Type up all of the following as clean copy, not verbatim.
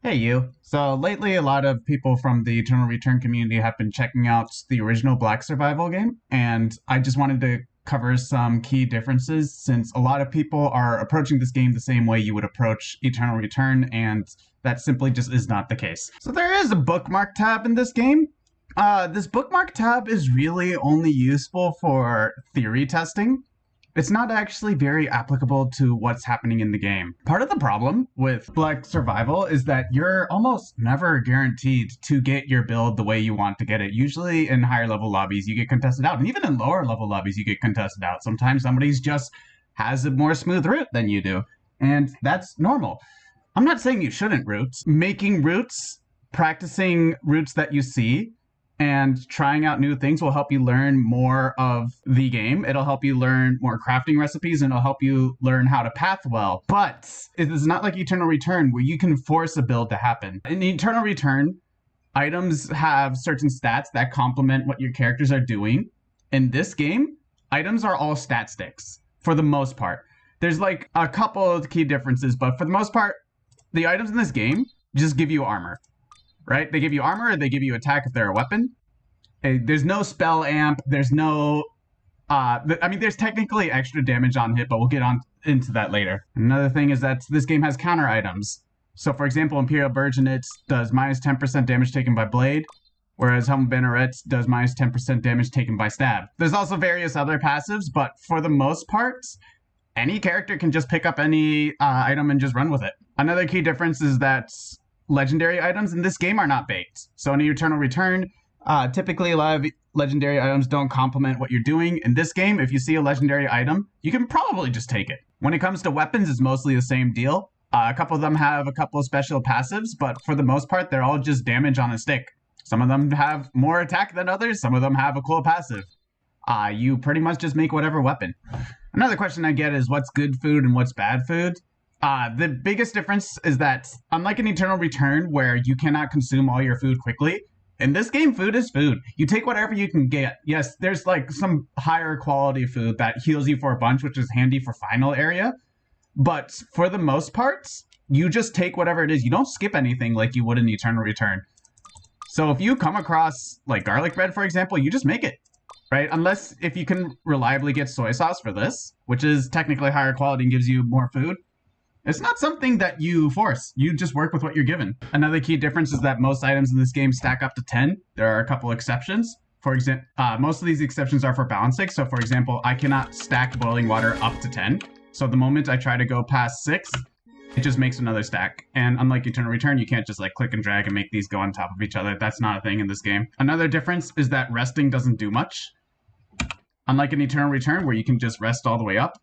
Hey you. So lately a lot of people from the Eternal Return community have been checking out the original Black Survival game, and I just wanted to cover some key differences since a lot of people are approaching this game the same way you would approach Eternal Return, and that simply just is not the case. So there is a bookmark tab in this game. This bookmark tab is really only useful for theory testing. It's not actually very applicable to what's happening in the game. Part of the problem with Black Survival is that you're almost never guaranteed to get your build the way you want to get it. Usually in higher level lobbies, you get contested out. And even in lower level lobbies, you get contested out. Sometimes somebody's just has a more smooth route than you do. And that's normal. I'm not saying you shouldn't route. Making routes, practicing routes that you see, and trying out new things will help you learn more of the game. It'll help you learn more crafting recipes, and it'll help you learn how to path well. But it is not like Eternal Return where you can force a build to happen. In Eternal Return, items have certain stats that complement what your characters are doing. In this game, items are all stat sticks for the most part. There's like a couple of key differences, but for the most part, the items in this game just give you armor. Right? They give you armor, they give you attack if they're a weapon. There's no spell amp, there's no... there's technically extra damage on hit, but we'll get on into that later. Another thing is that this game has counter items. So for example, Imperial Burgeonet does minus 10% damage taken by blade, whereas Helm Banneret does minus 10% damage taken by stab. There's also various other passives, but for the most part, any character can just pick up any item and just run with it. Another key difference is that legendary items in this game are not baked. So in Eternal Return, typically a lot of legendary items don't complement what you're doing. In this game, if you see a legendary item, you can probably just take it. When it comes to weapons, it's mostly the same deal. A couple of them have a couple of special passives, but for the most part, they're all just damage on a stick. Some of them have more attack than others, some of them have a cool passive. You pretty much just make whatever weapon. Another question I get is what's good food and what's bad food? The biggest difference is that, unlike in Eternal Return, where you cannot consume all your food quickly, in this game, food is food. You take whatever you can get. Yes, there's like some higher quality food that heals you for a bunch, which is handy for final area. But for the most part, you just take whatever it is. You don't skip anything like you would in Eternal Return. So if you come across like garlic bread, for example, you just make it. Right? Unless if you can reliably get soy sauce for this, which is technically higher quality and gives you more food. It's not something that you force. You just work with what you're given. Another key difference is that most items in this game stack up to 10. There are a couple exceptions. For example, most of these exceptions are for balance sake. So for example, I cannot stack boiling water up to 10. So the moment I try to go past 6, it just makes another stack. And unlike Eternal Return, you can't just like click and drag and make these go on top of each other. That's not a thing in this game. Another difference is that resting doesn't do much. Unlike in Eternal Return, where you can just rest all the way up,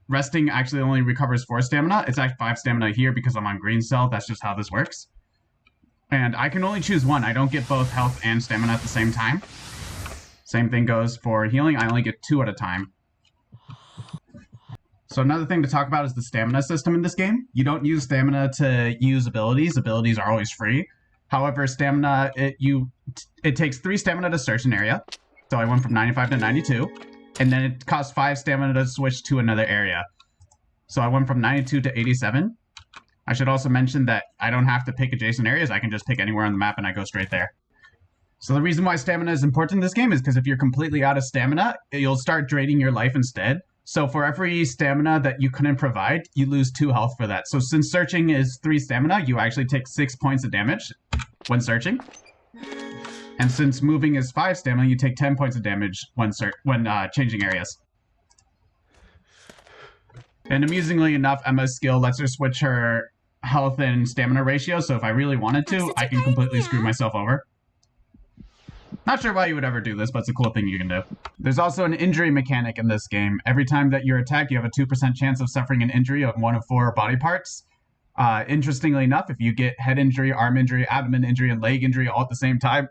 resting actually only recovers 4 stamina. It's actually 5 stamina here because I'm on green cell. That's just how this works. And I can only choose one. I don't get both health and stamina at the same time. Same thing goes for healing. I only get 2 at a time. So another thing to talk about is the stamina system in this game. You don't use stamina to use abilities. Abilities are always free. However, stamina, it takes 3 stamina to search an area. So I went from 95 to 92. And then it costs 5 stamina to switch to another area. So I went from 92 to 87. I should also mention that I don't have to pick adjacent areas. I can just pick anywhere on the map and I go straight there. So the reason why stamina is important in this game is because if you're completely out of stamina, you'll start draining your life instead. So for every stamina that you couldn't provide, you lose 2 health for that. So since searching is 3 stamina, you actually take 6 points of damage when searching. And since moving is 5 stamina, you take 10 points of damage when changing areas. And amusingly enough, Emma's skill lets her switch her health and stamina ratio, so if I really wanted to, I can completely screw myself over. Not sure why you would ever do this, but it's a cool thing you can do. There's also an injury mechanic in this game. Every time that you're attacked, you have a 2% chance of suffering an injury of 1 of 4 body parts. Interestingly enough, if you get head injury, arm injury, abdomen injury, and leg injury all at the same time,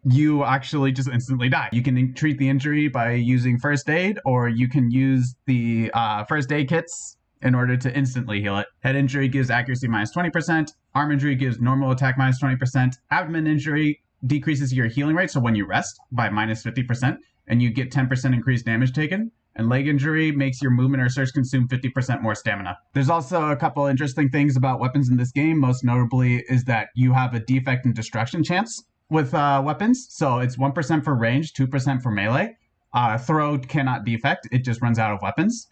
you actually just instantly die. You can treat the injury by using first aid, or you can use the first aid kits in order to instantly heal it. Head injury gives accuracy minus 20%, arm injury gives normal attack minus 20%, abdomen injury decreases your healing rate, so when you rest, by minus 50%, and you get 10% increased damage taken, and leg injury makes your movement or surge consume 50% more stamina. There's also a couple interesting things about weapons in this game. Most notably is that you have a defect and destruction chance with weapons. So it's 1% for range, 2% for melee. Throw cannot defect, it just runs out of weapons.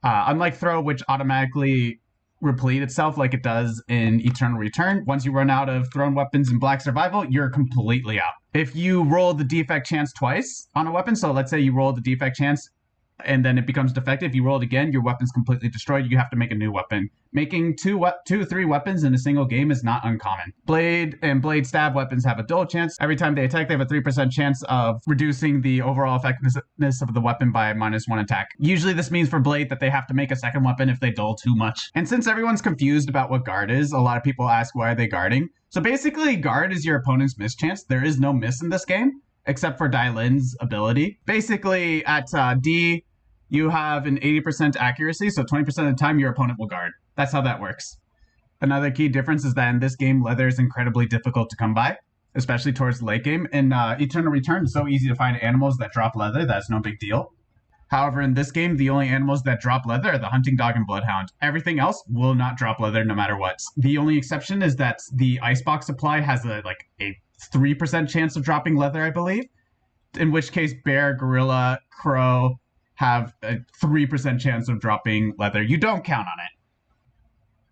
Unlike throw, which automatically replete itself like it does in Eternal Return, once you run out of thrown weapons in Black Survival, you're completely out. If you roll the defect chance twice on a weapon, so let's say you roll the defect chance and then it becomes defective, you roll it again, your weapon's completely destroyed, you have to make a new weapon. Making two, 3 weapons in a single game is not uncommon. Blade and blade stab weapons have a dual chance. Every time they attack, they have a 3% chance of reducing the overall effectiveness of the weapon by -1 attack. Usually this means for blade that they have to make a second weapon if they dull too much. And since everyone's confused about what guard is, a lot of people ask why are they guarding. So basically, guard is your opponent's miss chance. There is no miss in this game, except for Dylin's ability. Basically, at D, you have an 80% accuracy, so 20% of the time your opponent will guard. That's how that works. Another key difference is that in this game, leather is incredibly difficult to come by, especially towards the late game. In Eternal Return, it's so easy to find animals that drop leather, that's no big deal. However, in this game, the only animals that drop leather are the hunting dog and bloodhound. Everything else will not drop leather no matter what. The only exception is that the icebox supply has a 3% chance of dropping leather, I believe. In which case, bear, gorilla, crow have a 3% chance of dropping leather. You don't count on it.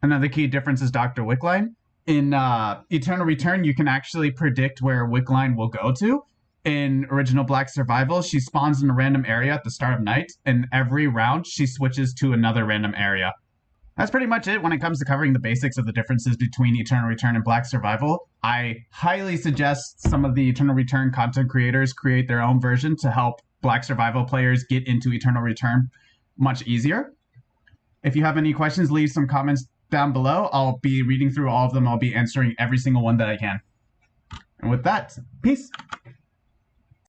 Another key difference is Dr. Wickline. In Eternal Return, you can actually predict where Wickline will go to. In original Black Survival, she spawns in a random area at the start of night, and every round she switches to another random area. That's pretty much it when it comes to covering the basics of the differences between Eternal Return and Black Survival. I highly suggest some of the Eternal Return content creators create their own version to help Black Survival players get into Eternal Return much easier. If you have any questions, leave some comments down below. I'll be reading through all of them. I'll be answering every single one that I can. And with that, peace.